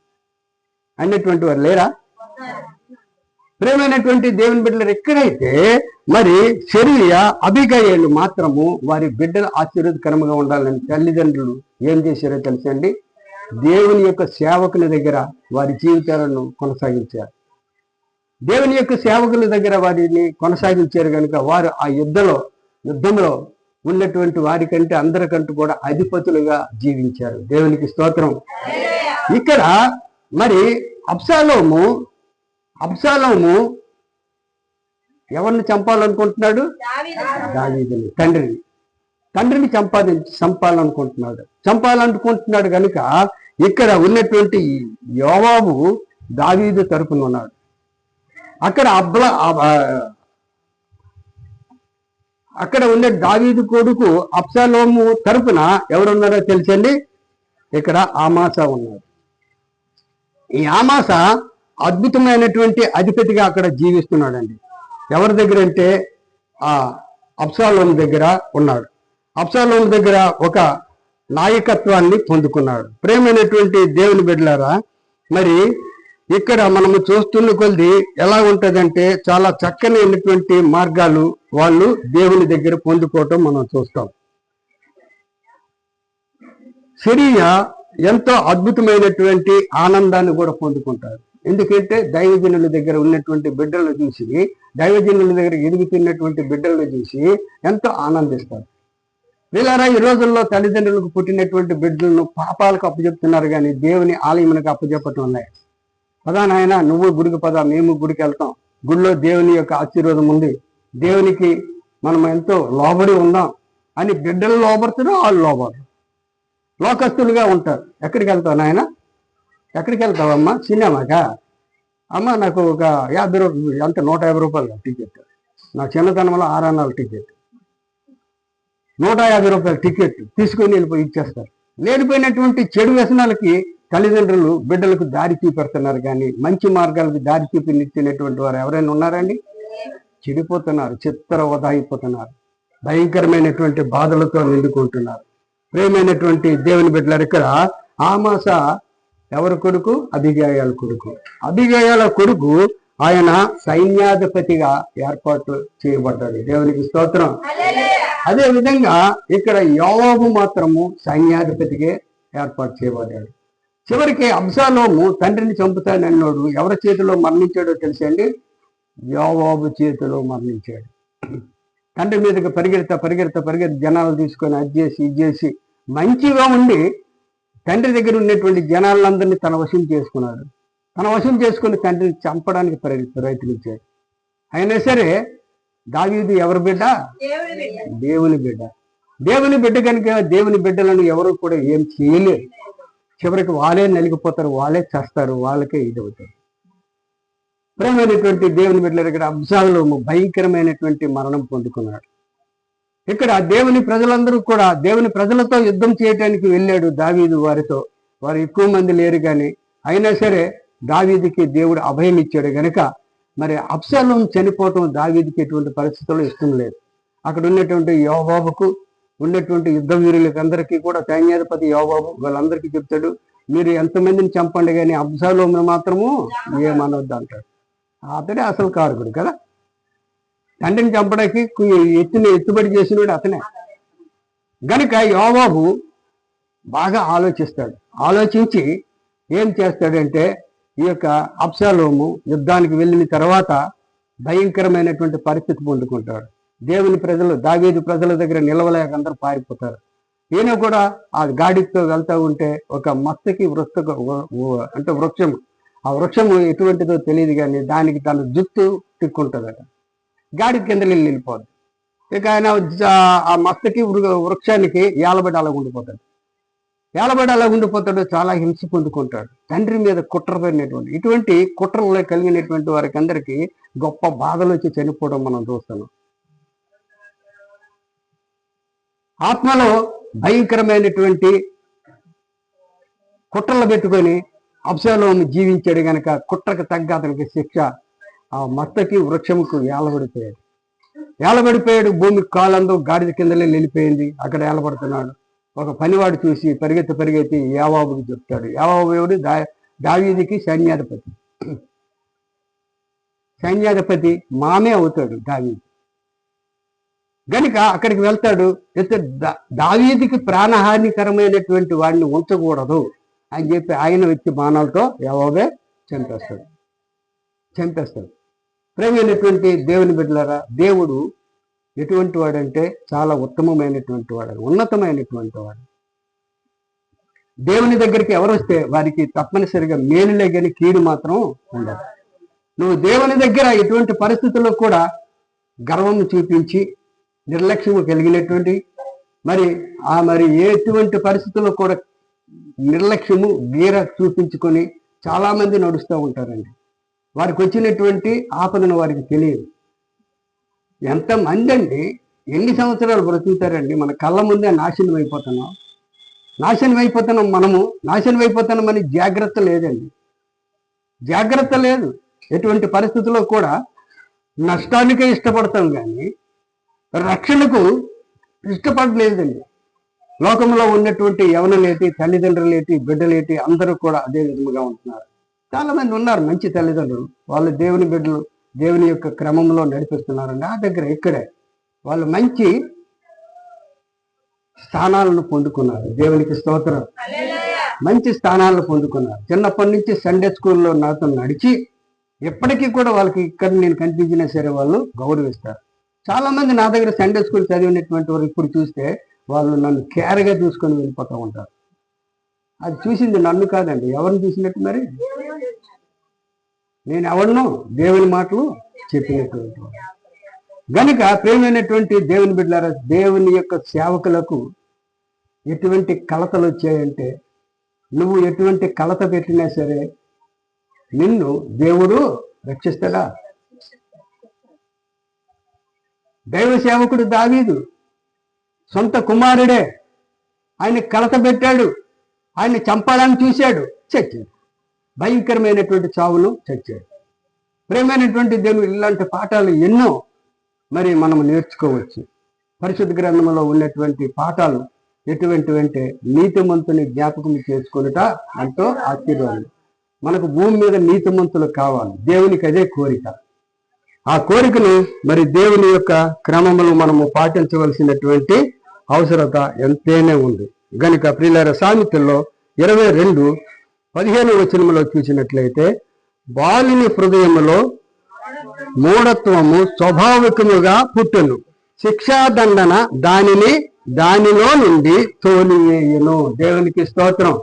అన్నటువంటి వారు లేరా? ప్రేమైనటువంటి దేవుని బిడ్డలు ఎక్కడైతే మరి సెరూయా, అబిగయలు మాత్రము వారి బిడ్డలు ఆశీర్వాదకరంగా ఉండాలని తల్లిదండ్రులు ఏం చేశారో తెలుసండి? దేవుని యొక్క సేవకుల దగ్గర వారి జీవితాలను కొనసాగించారు. దేవుని యొక్క సేవకుల దగ్గర వారిని కొనసాగించారు కనుక వారు ఆ యుద్ధంలో ఉన్నటువంటి వారికంటే అందరికంటూ కూడా అధిపతులుగా జీవించారు. దేవునికి స్తోత్రం. ఇక్కడ మరి అబ్షాలోము ఎవరిని చంపాలనుకుంటున్నాడు? దావీదుని, తండ్రిని చంపాలనుకుంటున్నాడు కనుక ఇక్కడ ఉన్నటువంటి యోవాబు దావీదు తరపున ఉన్నాడు. అక్కడ ఉన్న దావీదు కొడుకు అబ్షాలోము తరపున ఎవరున్నారో తెలుసండి? ఇక్కడ ఆమాసా ఉన్నాడు. ఈ ఆమాసా అద్భుతమైనటువంటి అధిపతిగా అక్కడ జీవిస్తున్నాడండి. ఎవరి దగ్గర అంటే ఆ అబ్షాలోము దగ్గర ఉన్నాడు. అబ్షాలోము దగ్గర ఒక నాయకత్వాన్ని పొందుకున్నాడు. ప్రేమైనటువంటి దేవుని బిడ్డలారా, మరి ఇక్కడ మనము చూస్తున్న కొద్ది ఎలా ఉంటుందంటే చాలా చక్కనైనటువంటి మార్గాలు వాళ్ళు దేవుని దగ్గర పొందుకోవటం మనం చూస్తాం. సెరూయా ఎంతో అద్భుతమైనటువంటి ఆనందాన్ని కూడా పొందుకుంటారు. ఎందుకంటే దైవజనుల దగ్గర ఉన్నటువంటి బిడ్డలను చూసి, దైవజనుల దగ్గర ఎదుగుతున్నటువంటి బిడ్డలను చూసి ఎంతో ఆనందిస్తారు. వీళ్ళారా ఈ రోజుల్లో తల్లిదండ్రులకు పుట్టినటువంటి బిడ్డలను పాపాలకు అప్పచెప్తున్నారు, కానీ దేవుని ఆలయమునకు అప్పచెప్పటం ఉన్నాయి. పదా నాయన, నువ్వు గుడికి పదా, మేము గుడికి వెళ్తాం, గుడిలో దేవుని యొక్క ఆశీర్వాదం ఉంది, దేవునికి మనం ఎంతో లోబడి ఉందాం అని బిడ్డలు లోబడుతున్నారు. వాళ్ళు లోకస్తులుగా ఉంటారు. ఎక్కడికి వెళ్తావు నాయన? ఎక్కడికి వెళ్తావమ్మా? సినిమాకా? అమ్మ నాకు ఒక 50 రూపాయలు, ఎంత 150 రూపాయలు టికెట్. నా చిన్నతనంలో 6 అన్నాల టికెట్, 150 రూపాయల టికెట్ తీసుకొని వెళ్ళిపోయి ఇచ్చేస్తారు. లేనిపోయినటువంటి చెడు వ్యసనాలకి తల్లిదండ్రులు బిడ్డలకు దారి చూపెడుతున్నారు, కానీ మంచి మార్గాలకు దారి చూపినిచ్చినటువంటి వారు ఎవరైనా ఉన్నారండి? చెడిపోతున్నారు, చిత్తరవద అయిపోతున్నారు, భయంకరమైనటువంటి బాధలతో నిండుకుంటున్నారు. ప్రేమైనటువంటి దేవుని బిడ్డలారు, ఇక్కడ ఆమాసా ఎవరి కొడుకు? అబిగయల కొడుకు. ఆయన సైన్యాధిపతిగా ఏర్పాటు చేయబడ్డాడు. దేవునికి స్తోత్రం. అదే విధంగా ఇక్కడ యోవాబు మాత్రము సైన్యాధిపతిగా ఏర్పాటు చేయబడ్డాడు. చివరికి అబ్షాలోము తండ్రిని చంపుతానన్నాడు. ఎవరి చేతిలో మరణించాడో తెలుసండి? యోవాబు చేతిలో మరణించాడు. తండ్రి మీదకి పరిగెడతా జనాలు తీసుకొని ఇది చేసి మంచిగా ఉండి తండ్రి దగ్గర ఉన్నటువంటి జనాలందరినీ తన వశం చేసుకున్నాడు. తన వశం చేసుకుని తండ్రిని చంపడానికి ప్రయత్నించాడు. అయినా సరే దావీదు ఎవరి బిడ్డ? దేవుని బిడ్డ. దేవుని బిడ్డ కనుక దేవుని బిడ్డలను ఎవరు కూడా ఏం చేయలేరు. చివరికి వాళ్ళే నలిగిపోతారు, వాళ్ళే చేస్తారు, వాళ్ళకే ఇదవుతారు. ప్రేమైనటువంటి దేవుని బిడ్డల దగ్గర అబ్షాలోము భయంకరమైనటువంటి మరణం పొందుకున్నాడు. ఇక్కడ దేవుని ప్రజలందరూ కూడా దేవుని ప్రజలతో యుద్ధం చేయడానికి వెళ్ళాడు దావీదు వారితో. వారు ఎక్కువ మంది లేరు కానీ అయినా సరే దావీదుకి దేవుడు అభయం ఇచ్చాడు గనుక మరి అబ్షాలోము చనిపోవటం దావీదుకి ఎటువంటి పరిస్థితుల్లో ఇష్టం లేదు. అక్కడ ఉన్నటువంటి యోవాబుకు ఉన్నటువంటి యుద్ధ వీరులకి అందరికీ కూడా సైన్యాధిపతి యోవాబు వాళ్ళందరికీ చెప్తాడు, మీరు ఎంతమందిని చంపండి కానీ అబ్షాలోమును మాత్రము ఏమనొద్దు అంటాడు. అతడే అసలు కారకుడు కదా, తండ్రిని చంపడానికి ఎత్తుబడి చేసినాడు అతనే. గనుక యోవాబు బాగా ఆలోచిస్తాడు. ఆలోచించి ఏం చేస్తాడంటే ఈ యొక్క అబ్షాలోము యుద్ధానికి వెళ్ళిన తర్వాత భయంకరమైనటువంటి పరిస్థితి పొందుకుంటాడు. దేవుని ప్రజలు దావీదు ప్రజల దగ్గర నిలవలేక అందరూ పారిపోతారు. ఈయన కూడా ఆ గాడితో వెళ్తూ ఉంటే ఒక మస్తకి అంటే వృక్షము, ఆ వృక్షము ఎటువంటిదో తెలియదు కానీ దానికి తన జుట్టు తిక్కుంటుందట, గాడి కింద వెళ్ళిపోద్ది. ఇక ఆయన ఆ మస్తకి వృక్షానికి ఏలబడి అలా ఉండిపోతాడు. చాలా హింస పొందుకుంటాడు. తండ్రి మీద కుట్రపడినటువంటి ఇటువంటి కుట్రలో కలిగినటువంటి వారికి అందరికీ గొప్ప బాధలు వచ్చి చనిపోవడం మనం చూస్తున్నాం. ఆత్మలో భయంకరమైనటువంటి కుట్రలు పెట్టుకొని అబ్షాలోము జీవించాడు గనక కుట్రకు తగ్గ అతనికి శిక్ష. ఆ మస్తకి వృక్షముకు ఏలబడిపోయాడు. భూమికి కాలందో గాడిద కిందలే వెళ్ళిపోయింది. అక్కడ ఏలబడుతున్నాడు. ఒక పనివాడు చూసి పరిగెత్తి యోవాబుకి చెప్తాడు. యోవాబు ఎవడు? దావీదుకి సైన్యాధిపతి మామే అవుతాడు దావీదు. గనుక అక్కడికి వెళ్తాడు. దావీదుకి ప్రాణహానికరమైనటువంటి వాడిని ఉంచకూడదు అని చెప్పి ఆయన వ్యక్తి బాణాలతో యోవాబే చంపేస్తాడు. ప్రేమైనటువంటి దేవుని బిడ్డలారా, దేవుడు ఎటువంటి వాడంటే చాలా ఉత్తమమైనటువంటి వాడు, ఉన్నతమైనటువంటి వాడు. దేవుని దగ్గరికి ఎవరు వస్తే వారికి తప్పనిసరిగా మేలులే కానీ కీడు మాత్రం ఉండదు. నువ్వు దేవుని దగ్గర ఎటువంటి పరిస్థితుల్లో కూడా గర్వం చూపించి నిర్లక్ష్యము కలిగినటువంటి మరి ఎటువంటి పరిస్థితుల్లో కూడా నిర్లక్ష్యము వీర చూపించుకొని చాలా మంది నడుస్తూ ఉంటారండి. వారికి వచ్చినటువంటి ఆపదను వారికి తెలియదు. ఎంతమంది అండి ఎన్ని సంవత్సరాలు బ్రతుకుతారండి? మన కళ్ళ ముందే నాశనం అయిపోతున్నాం. మనము నాశనం అయిపోతున్నామని జాగ్రత్త లేదండి. జాగ్రత్త లేదు. ఎటువంటి పరిస్థితుల్లో కూడా నష్టానికే ఇష్టపడతాం కానీ రక్షణకు ఇష్టపడలేదండి. లోకంలో ఉన్నటువంటి యవనలేటి, తల్లిదండ్రులేటి, బిడ్డలేటి అందరూ కూడా అదే విధముగా ఉంటున్నారు. చాలా మంది ఉన్నారు మంచి తల్లిదండ్రులు, వాళ్ళు దేవుని బిడ్డలు, దేవుని యొక్క క్రమంలో నడిపిస్తున్నారు. నా దగ్గర ఇక్కడే వాళ్ళు మంచి స్థానాలను పొందుకున్నారు. దేవునికి స్తోత్రం. మంచి స్థానాలను పొందుకున్నారు. చిన్నప్పటి నుంచి సండే స్కూల్లో నాతో నడిచి ఎప్పటికీ కూడా వాళ్ళకి ఇక్కడ నేను కనిపించినా సరే వాళ్ళు గౌరవిస్తారు. చాలా మంది నా దగ్గర సండే స్కూల్ చదివినటువంటి వారు ఇప్పుడు చూస్తే వాళ్ళు నన్ను కేర్గా చూసుకొని వెళ్ళిపోతూ ఉంటారు. అది చూసింది నన్ను కాదండి, ఎవరిని చూసినట్టు? మరి నేను ఎవరినో దేవుని మాటలు చెప్పినటువంటి గనుక ప్రేమైనటువంటి దేవుని బిడ్డలారా, దేవుని యొక్క సేవకులకు ఎటువంటి కలతలు వచ్చాయంటే నువ్వు ఎటువంటి కలత పెట్టినా సరే నిన్ను దేవుడు రక్షిస్తాడా? దైవ సేవకుడు దావీదు సొంత కుమారుడే, ఆయన కలత పెట్టాడు, ఆయన్ని చంపాలని చూశాడు, చచ్చాడు. భయంకరమైనటువంటి చావులు చచ్చాడు. ప్రేమైనటువంటి దేవుడు ఇలాంటి పాఠాలు ఎన్నో మరి మనం నేర్చుకోవచ్చు. పరిశుద్ధ గ్రంథంలో ఉన్నటువంటి పాఠాలు ఎటువంటివంటే నీతిమంతుని జ్ఞాపకం చేసుకొనుట అంటూ ఆశీర్వాదం. మనకు భూమి మీద నీతిమంతులు కావాలి. దేవునికి అదే కోరిక. ఆ కోరికను మరి దేవుని యొక్క క్రమములు మనము పాటించవలసినటువంటి అవసరత ఎంతైనా ఉంది. గనుక ప్రియులార సామెతల్లో 22:15 వచనములో చూసినట్లయితే బాలుని హృదయములో మూఢత్వము స్వాభావికముగా పుట్టును, శిక్షాదండన దానిలో నుండి తోలివేయును. దేవునికి స్తోత్రం.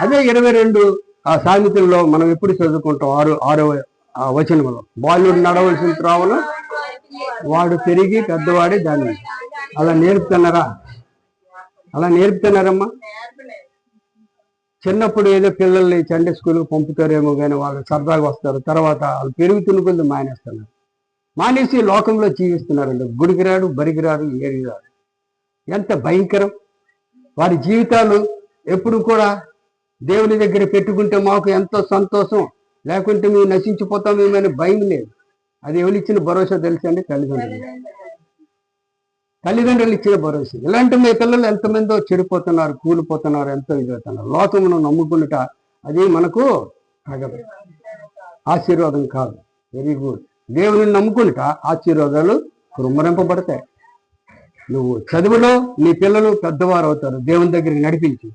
అదే 22 ఆ సామెతల్లో మనం ఎప్పుడు చదువుకుంటాం? 6వ వచనములో బాలుడు నడవలసిన త్రోవను వాడు పెరిగి పెద్దవాడి దాన్ని. అలా నేర్పుతున్నారమ్మా? చిన్నప్పుడు ఏదో పిల్లల్ని సండే స్కూల్కి పంపుతారేమో కానీ వాళ్ళు సరదాగా వస్తారు, తర్వాత వాళ్ళు పెరుగుతున్న కొద్ది మానేస్తున్నారు. మానేసి లోకంలో జీవిస్తున్నారండి. గుడికి రాడు, బడికి రాడు, ఏది రాడు. ఎంత భయంకరం! వారి జీవితాలు ఎప్పుడు కూడా దేవుని దగ్గర పెట్టుకుంటే మాకు ఎంతో సంతోషం, లేకుంటే మేము నశించిపోతాం ఏమని భయం లేదు. అది ఎవరిచ్చిన భరోసా తెలుసండి? తల్లిదండ్రులు ఇచ్చిన భరోసా. ఇలాంటి మీ పిల్లలు ఎంతమందో చెడిపోతున్నారు, కూలిపోతున్నారు, ఎంతో ఇదవుతున్నారు. లోకమును నమ్ముకున్నట అది మనకు తగదు, ఆశీర్వాదం కాదు. Very good. దేవుని నమ్ముకున్నట ఆశీర్వాదాలు కుమ్మరింపబడతాయి. నువ్వు చదువులో నీ పిల్లలు పెద్దవారు అవుతారు, దేవుని దగ్గరికి నడిపించి.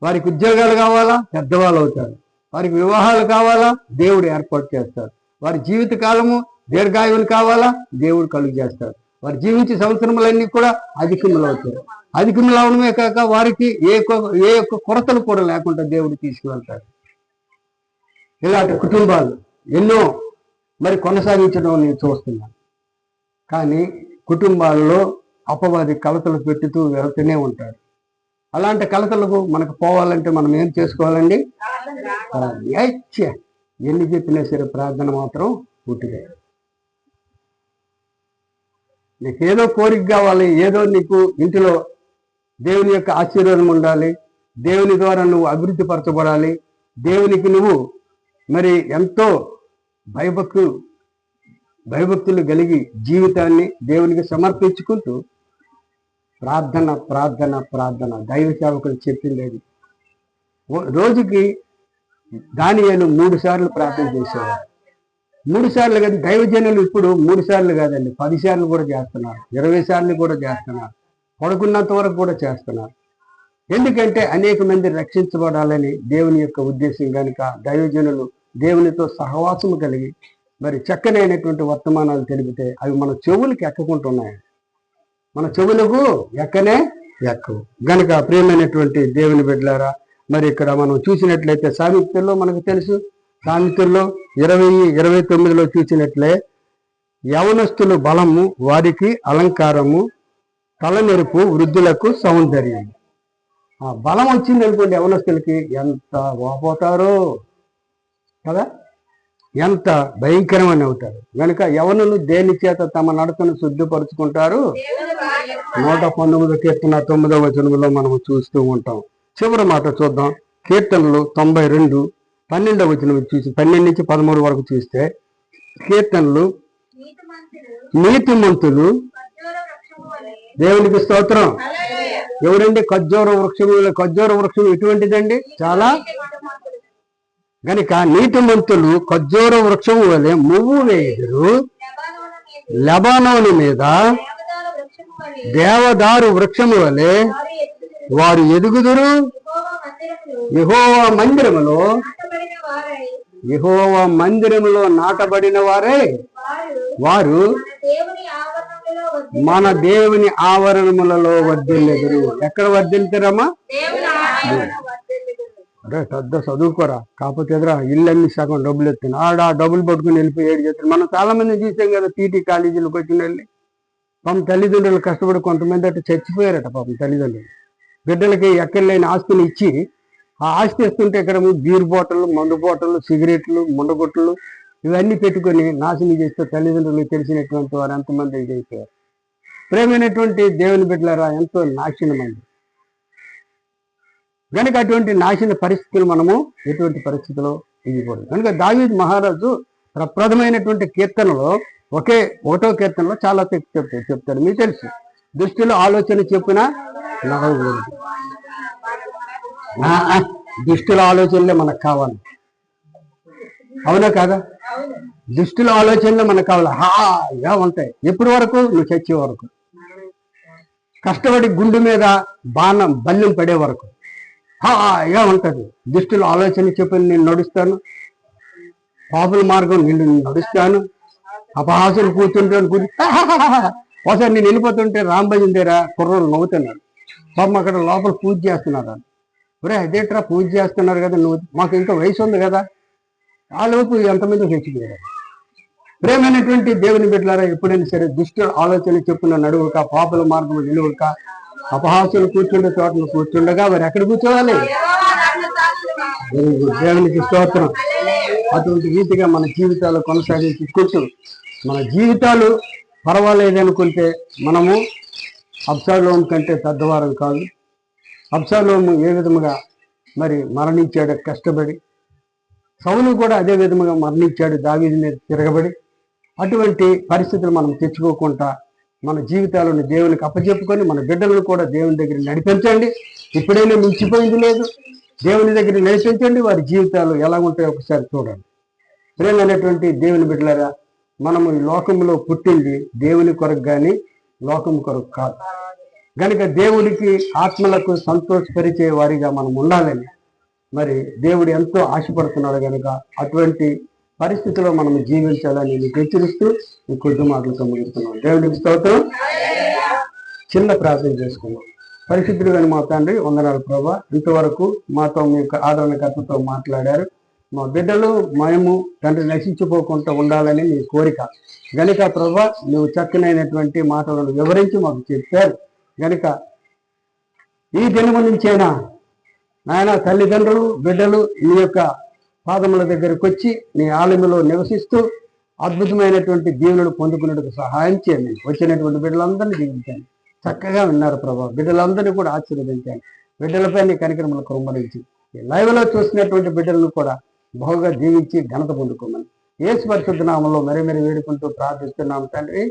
వారికి ఉద్యోగాలు కావాలా, పెద్దవాళ్ళు అవుతారు. వారికి వివాహాలు కావాలా, దేవుడు ఏర్పాటు చేస్తారు. వారి జీవిత కాలము దీర్ఘాయువులు కావాలా, దేవుడు కలుగు చేస్తాడు. వారు జీవించే సంవత్సరములన్నీ కూడా అధికములు అవుతాయి. అధికములు అవడమే కాక వారికి ఏ ఒక్క కొరతలు కూడా లేకుండా దేవుడు తీసుకువెళ్తాడు. ఇలాంటి కుటుంబాలు ఎన్నో మరి కొనసాగించడం నేను చూస్తున్నాను. కానీ కుటుంబాల్లో అపవాది కలతలు పెట్టుతూ వెళ్తూనే ఉంటాడు. అలాంటి కలతలకు మనకు పోవాలంటే మనం ఏం చేసుకోవాలండి? ఎన్ని చెప్పినా సరే ప్రార్థన మాత్రం పుట్టిదే. నీకు ఏదో కోరిక కావాలి, ఏదో నీకు ఇంటిలో దేవుని యొక్క ఆశీర్వాదం ఉండాలి, దేవుని ద్వారా నువ్వు అభివృద్ధి పరచబడాలి, దేవునికి నువ్వు మరి ఎంతో భయభక్తులు కలిగి జీవితాన్ని దేవునికి సమర్పించుకుంటూ ప్రార్థన ప్రార్థన ప్రార్థన దైవ సేవకులు చెప్పింది అది. రోజుకి దానియేలు 3 సార్లు ప్రార్థన చేసేవారు. 3 సార్లు కాదు, దైవజనులు ఇప్పుడు 3 సార్లు కాదండి, 10 సార్లు కూడా చేస్తున్నారు, 20 సార్లు కూడా చేస్తున్నారు, పడుకున్నంత వరకు కూడా చేస్తున్నారు. ఎందుకంటే అనేక మంది రక్షించబడాలని దేవుని యొక్క ఉద్దేశం కనుక దైవజనులు దేవునితో సహవాసము కలిగి మరి చక్కనైనటువంటి వర్తమానాలు తెలిపితే అవి మన చెవులకు ఎక్కకుంటున్నాయి. మన చెవులకు ఎక్కనే ఎక్కవు గనుక ప్రియమైనటువంటి దేవుని బిడ్డలారా, మరి ఇక్కడ మనం చూసినట్లయితే సామెతల్లో మనకు తెలుసు, సామెతల్లో 20:29 చూసినట్లే యవనస్తులు బలము, వారికి అలంకారము, తలనెరుపు వృద్ధులకు సౌందర్యం. ఆ బలం వచ్చింది అనుకోండి, యవనస్తులకి ఎంత వాపోతారో కదా, ఎంత భయంకరమని అవుతారు. కనుక యవనులు దేని చేత తమ నడకను శుద్ధిపరుచుకుంటారు? 119 కీర్తన 9వ వచనంలో మనము చూస్తూ ఉంటాం. చివరి మాట చూద్దాం. కీర్తనలు 92 12వ వచనం చూసి 12 నుంచి 13 వరకు చూస్తే, కీర్తనలు నీతిమంతులు దేవునికి స్తోత్రం. ఎవరండి? ఖర్జూర వృక్షము. ఖర్జూర వృక్షం ఎటువంటిదండి? చాలా. గనుక నీతిమంతులు ఖర్జూర వృక్షము వలె మువ్వు వేయుదురు, లెబానోను మీద దేవదారు వృక్షము వలె వారు ఎదుగుదురు. యెహోవా మందిరములో నాటబడిన వారే వారు మన దేవుని ఆవరణములలో వర్ధిల్లెదరు. ఎక్కడ వర్ధిల్తారమ్మా? అరే పెద్ద చదువుకోరా, కాకపోతే ఎదురా ఇల్లన్నీ సగం డబ్బులు ఎత్తాను, ఆడ డబ్బులు పట్టుకుని వెళ్ళిపోయి ఏడు చేస్తాను. మనం చాలా మంది చూసాం కదా, పీటీ కాలేజీలకు వచ్చిన వెళ్ళి పాపం తల్లిదండ్రులు కష్టపడి కొంతమంది అట్లా చచ్చిపోయారట. పాపం తల్లిదండ్రులు బిడ్డలకి ఎక్కడలేని ఆస్తిని ఇచ్చి, ఆ ఆస్తి ఇస్తుంటే ఇక్కడ బీర్ బాటిళ్ళు, మందు బాటిళ్ళు, సిగరెట్లు, ముండగొట్లు ఇవన్నీ పెట్టుకొని నాశనం చేస్తే తల్లిదండ్రులకు తెలిసినటువంటి వారు ఎంతమంది అయిపోయారు. ప్రేమైనటువంటి దేవుని బిడ్డలారా, ఎంతో నాశనమైంది. కనుక అటువంటి నాశన పరిస్థితులు మనము ఎటువంటి పరిస్థితుల్లో ఇవ్వకూడదు. కనుక దావీదు మహారాజు ప్రప్రథమైనటువంటి కీర్తనలో ఒకటో కీర్తనలో చాలా చెప్తాడు. మీకు తెలుసు, దుష్టుల ఆలోచన చెప్పిన నడవకూడదు. దుష్టుల ఆలోచనలే మనకు కావాలి, అవునా కాదా? దుష్టుల ఆలోచనలు మనకు కావాలి, హాగా ఉంటాయి. ఎప్పటి వరకు? నువ్వు చచ్చే వరకు, కష్టపడి గుండు మీద బల్యం పడే వరకు హాగా ఉంటది. దుష్టుల ఆలోచన చెప్పి నేను నడుస్తాను, పాపుల మార్గం నేను నడుస్తాను, అపహాసులు కూర్చుంటాను. ఒకసారి నేను వెళ్ళిపోతుంటే రాంబజన్ దగ్గర కుర్రోళ్ళు నవ్వుతున్నారు. పాపం అక్కడ లోపల పూజ చేస్తున్నారు. ఒరే అదేట్రా పూజ చేస్తున్నారు కదా, నువ్వు మాకు ఇంకా వయసు ఉంది కదా. ఆ లోపు ఎంతమంది చచ్చిపోయారు. ప్రేమైనటువంటి దేవుని బిడ్డలారా, ఎప్పుడైనా సరే దుష్టుల ఆలోచన చెప్పున నడువుక, పాపుల మార్గం నిలువక, అపహాసులు కూర్చుండే చోటను కూర్చుండగా వారు ఎక్కడ కూర్చోవాలి? దేవునికి స్తోత్రం. అటువంటి రీతిగా మన జీవితాలు కొనసాగించుకుంటూ మన జీవితాలు పర్వాలేదనుకుంటే మనము అబ్షాలోము కంటే పెద్దవారం కాదు. అబ్షాలోము ఏ విధముగా మరి మరణించాడు కష్టపడి, సౌలు కూడా అదే విధముగా మరణించాడు దావీదు మీద తిరగబడి. అటువంటి పరిస్థితులు మనం తెచ్చుకోకుండా మన జీవితాలను దేవునికి అప్పచెప్పుకొని మన బిడ్డలను కూడా దేవుని దగ్గర నడిపించండి. ఇప్పుడైనా మించిపోయింది లేదు, దేవుని దగ్గర నడిపించండి. వారి జీవితాలు ఎలా ఉంటాయో ఒకసారి చూడండి. ప్రేమైనటువంటి దేవుని బిడ్డలారా, మనము ఈ లోకంలో పుట్టింది దేవుని కొరకు కానీ లోకం కొరకు కాదు. కనుక దేవుడికి ఆత్మలకు సంతోషపరిచే వారిగా మనం ఉండాలని మరి దేవుడు ఎంతో ఆశపడుతున్నాడు. కనుక అటువంటి పరిస్థితిలో మనం జీవించాలని మీకు హెచ్చరిస్తూ ఈ కొద్ది మాటలతో ముగిస్తున్నాం. దేవుడికి స్తోత్రం. చిన్న ప్రార్థన చేసుకున్నాం. పరిశుద్ధుడు కానీ మా తండ్రి, వందనాలు ప్రభా. ఇంతవరకు మాతో మీ ఆదరణకర్తతో మాట్లాడారు. మా బిడ్డలు మేము తండ్రి నశించిపోకుండా ఉండాలని మీ కోరిక. గనుక ప్రభా, నువ్వు చక్కనైనటువంటి మాటలను వివరించి మాకు చెప్పారు. గనుక ఈ దినము నుంచైనా నాయన తల్లిదండ్రులు బిడ్డలు నీ యొక్క పాదముల దగ్గరకు వచ్చి నీ ఆలయంలో నివసిస్తూ అద్భుతమైనటువంటి దీవెనలు పొందుకునేందుకు సహాయం చేయండి. వచ్చినటువంటి బిడ్డలందరినీ దీవించండి. చక్కగా విన్నారు ప్రభా. బిడ్డలందరినీ కూడా ఆశీర్వదించండి. బిడ్డలపై నీ కనికరములు కుమ్మరించి లైవ్లో చూసినటువంటి బిడ్డలను కూడా బహుగా దీవించి ఘనత పొందుకోమని యేసు పరిశుద్ధ నామములో మరీ వేడుకుంటూ ప్రార్థిస్తున్నాము తండ్రి.